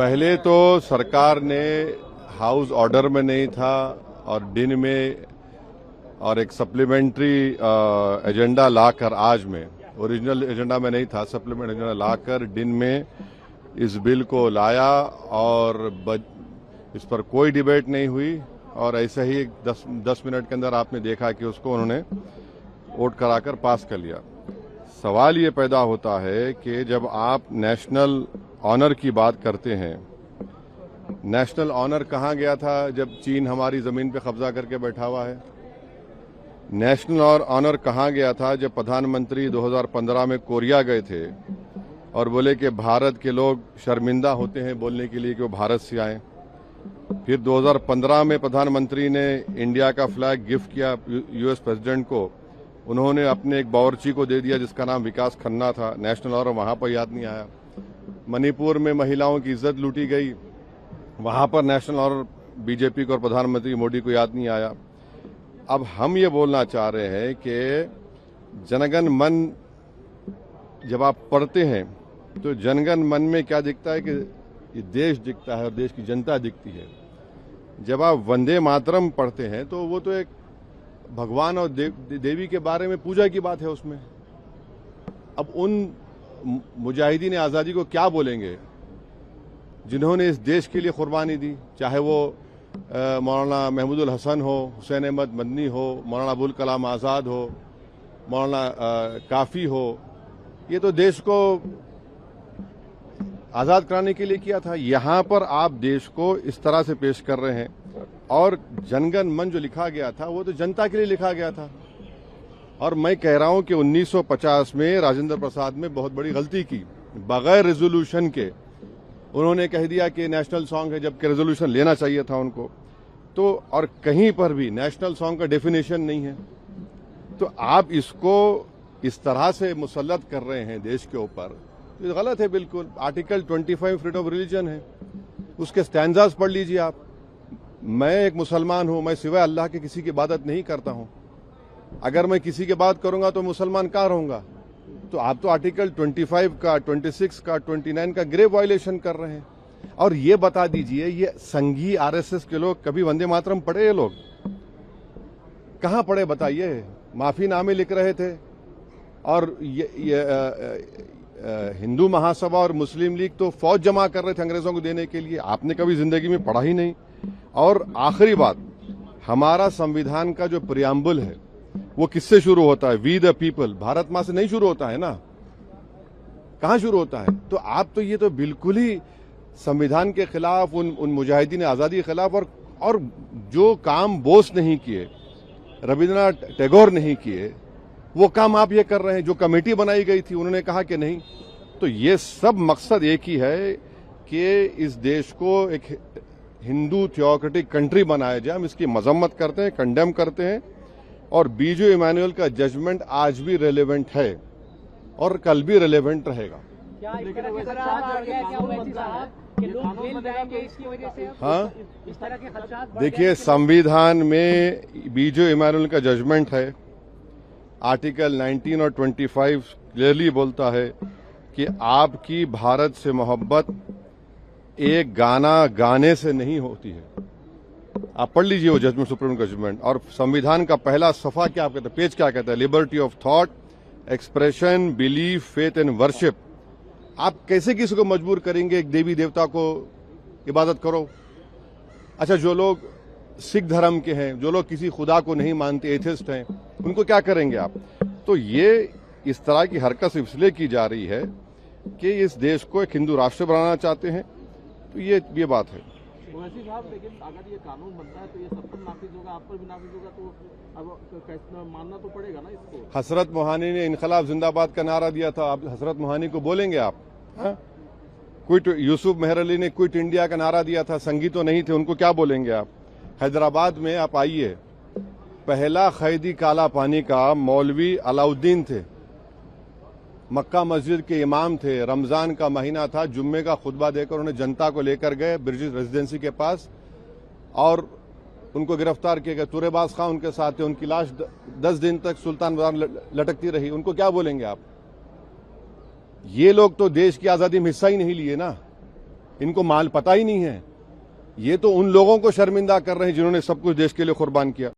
पहले तो सरकार ने हाउस ऑर्डर में नहीं था और दिन में और एक सप्लीमेंट्री एजेंडा लाकर आज में ओरिजिनल एजेंडा में नहीं था, सप्लीमेंट एजेंडा लाकर दिन में इस बिल को लाया और इस पर कोई डिबेट नहीं हुई और ऐसे ही 10 मिनट के अंदर आपने देखा कि उसको उन्होंने वोट कराकर पास कर लिया। सवाल ये पैदा होता है कि जब आप नेशनल ऑनर की बात करते हैं, नेशनल ऑनर कहाँ गया था जब चीन हमारी जमीन पे कब्जा करके बैठा हुआ है? नेशनल ऑनर कहाँ गया था जब प्रधानमंत्री 2015 में कोरिया गए थे और बोले कि भारत के लोग शर्मिंदा होते हैं बोलने के लिए कि वो भारत से आए। फिर 2015 में प्रधानमंत्री ने इंडिया का फ्लैग गिफ्ट किया यूएस प्रेसिडेंट को, उन्होंने अपने एक बावर्ची को दे दिया जिसका नाम विकास खन्ना था। नेशनल ऑनर वहां पर याद नहीं आया। मणिपुर में महिलाओं की इज्जत लूटी गई, वहां पर नेशनल ऑनर बीजेपी को और प्रधानमंत्री मोदी को याद नहीं आया। अब हम ये बोलना चाह रहे हैं कि जनगण मन जब आप पढ़ते हैं तो जनगण मन में क्या दिखता है कि ये देश दिखता है और देश की जनता दिखती है। जब आप वंदे मातरम पढ़ते हैं तो वो तो एक भगवान और देवी के बारे में पूजा की बात है उसमें। अब उन मुजाहिदीन आज़ादी को क्या बोलेंगे जिन्होंने इस देश के लिए कुर्बानी दी, चाहे वो मौलाना महमूदुल हसन हो, हुसैन अहमद मदनी हो, मौलाना अबुल कलाम आज़ाद हो, मौलाना काफ़ी हो। ये तो देश को आज़ाद कराने के लिए किया था। यहाँ पर आप देश को इस तरह से पेश कर रहे हैं और जनगण मन जो लिखा गया था वो तो जनता के लिए लिखा गया था। और मैं कह रहा हूं कि 1950 में राजेंद्र प्रसाद ने बहुत बड़ी गलती की, बगैर रेजोल्यूशन के उन्होंने कह दिया कि नेशनल सॉन्ग है, जबकि रेजोल्यूशन लेना चाहिए था उनको। तो और कहीं पर भी नेशनल सॉन्ग का डेफिनेशन नहीं है। तो आप इसको इस तरह से मुसल्लत कर रहे हैं देश के ऊपर, तो गलत है बिल्कुल। आर्टिकल 25 फ्रीडम ऑफ रिलीजन है, उसके स्टैंजास पढ़ लीजिए आप। मैं एक मुसलमान हूं, मैं सिवाय अल्लाह के किसी की इबादत नहीं करता हूं। अगर मैं किसी की बात करूंगा तो मुसलमान कहाँ रहूंगा? तो आप तो आर्टिकल 25 का, 26 का, 29 का ग्रेव वायलेशन कर रहे हैं। और ये बता दीजिए, ये संघी आरएसएस के लोग कभी वंदे मातरम पढ़े? ये लोग कहाँ पढ़े बताइए? माफीनामे लिख रहे थे और हिंदू महासभा और मुस्लिम लीग तो फौज जमा कर रहे थे अंग्रेजों को देने के लिए। आपने कभी जिंदगी में पढ़ा ही नहीं। और आखिरी बात, हमारा संविधान का जो प्रियम्बल है वो किससे शुरू होता है? वी द पीपल, भारत मां से नहीं शुरू होता है ना, कहां शुरू होता है? तो आप तो ये तो बिल्कुल ही संविधान के खिलाफ, उन मुजाहिदीन आजादी के खिलाफ। और जो काम बोस नहीं किए, रविन्द्रनाथ टैगोर नहीं किए, वो काम आप ये कर रहे हैं। जो कमेटी बनाई गई थी उन्होंने कहा कि नहीं। तो ये सब मकसद एक ही है कि इस देश को एक हिंदू थियोक्रेटिक कंट्री बनाया जाए। हम इसकी मजम्मत करते हैं, कंडेम करते हैं। और बीजो इमानुएल का जजमेंट आज भी रेलेवेंट है और कल भी रेलेवेंट रहेगा। हाँ, देखिए, संविधान में बीजो इमानुएल का जजमेंट है। आर्टिकल 19 और 25 क्लियरली बोलता है कि आपकी भारत से मोहब्बत एक गाना गाने से नहीं होती है। आप पढ़ लीजिए वो जजमेंट, सुप्रीम जजमेंट। और संविधान का पहला सफा क्या कहता है, पेज क्या कहता है? Liberty of thought, expression, belief, faith and worship. आप कैसे किसी को मजबूर करेंगे एक देवी देवता को इबादत करो? अच्छा, जो लोग सिख धर्म के हैं, जो लोग किसी खुदा को नहीं मानते, एथिस्ट हैं, उनको क्या करेंगे आप? तो ये इस तरह की हरकत इसलिए की जा रही है कि इस देश को एक हिंदू राष्ट्र बनाना चाहते हैं। तो ये बात है। वैसे साहब, लेकिन अगर ये कानून बनता है तो ये सब पर नाफिज होगा, आप पर भी नाफिज होगा, तो अब मानना तो पड़ेगा ना इसको। हसरत मोहानी ने इनकलाब जिंदाबाद का नारा दिया था, आप हसरत मोहानी को बोलेंगे आप? क्विट, यूसुफ मेहर अली ने क्विट इंडिया का नारा दिया था, संगी तो नहीं थे, उनको क्या बोलेंगे आप? हैदराबाद में आप आइए, पहला कैदी काला पानी का मौलवी अलाउद्दीन थे, मक्का मस्जिद के इमाम थे। रमजान का महीना था, जुम्मे का खुतबा देकर उन्हें जनता को लेकर गए ब्रिटिश रेजिडेंसी के पास और उनको गिरफ्तार किया गया। तुरेबाज खां उनके साथ थे, उनकी लाश 10 दिन तक सुल्तान बाजार लटकती रही। उनको क्या बोलेंगे आप? ये लोग तो देश की आजादी में हिस्सा ही नहीं लिए ना। इनको माल पता ही नहीं है। ये तो उन लोगों को शर्मिंदा कर रहे हैं जिन्होंने सब कुछ देश के लिए कुर्बान किया।